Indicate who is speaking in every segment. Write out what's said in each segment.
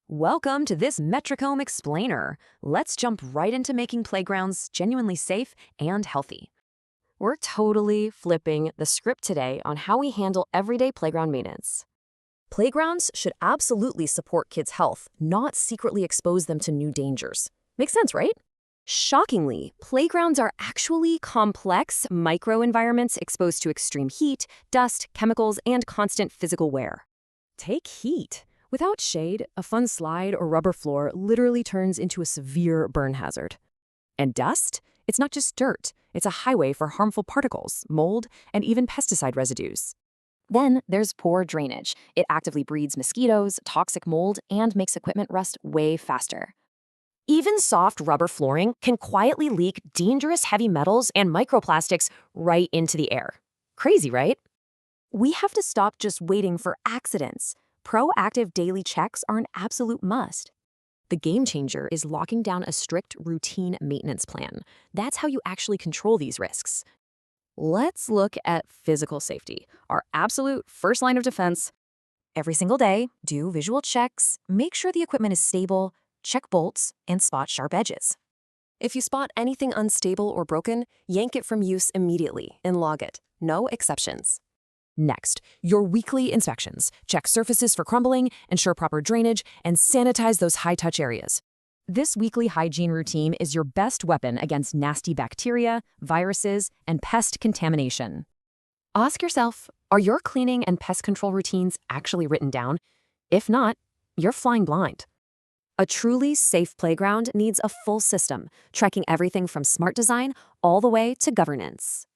Speaker 1: Welcome to this Metricome Explainer. Let's jump right into making playgrounds genuinely safe and healthy. We're totally flipping the script today on how we handle everyday playground maintenance. Playgrounds should absolutely support kids' health, not secretly expose them to new dangers. Makes sense, right? Shockingly, playgrounds are actually complex microenvironments exposed to extreme heat, dust, chemicals, and constant physical wear. Take heat. Without shade, a fun slide or rubber floor literally turns into a severe burn hazard. And dust? It's not just dirt. It's a highway for harmful particles, mold, and even pesticide residues. Then there's poor drainage. It actively breeds mosquitoes, toxic mold, and makes equipment rust way faster. Even soft rubber flooring can quietly leak dangerous heavy metals and microplastics right into the air. Crazy, right? We have to stop just waiting for accidents. Proactive daily checks are an absolute must. The game changer is locking down a strict routine maintenance plan. That's how you actually control these risks. Let's look at physical safety, our absolute first line of defense. Every single day, do visual checks, make sure the equipment is stable, check bolts, and spot sharp edges. If you spot anything unstable or broken, yank it from use immediately and log it. No exceptions. Next, your weekly inspections. Check surfaces for crumbling, ensure proper drainage, and sanitize those high-touch areas. This weekly hygiene routine is your best weapon against nasty bacteria, viruses, and pest contamination. Ask yourself, are your cleaning and pest control routines actually written down? If not, you're flying blind. A truly safe playground needs a full system, tracking everything from smart design all the way to governance.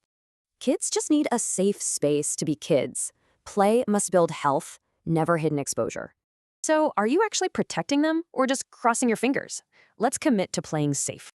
Speaker 1: Kids just need a safe space to be kids. Play must build health, never hidden exposure. So, are you actually protecting them or just crossing your fingers? Let's commit to playing safe.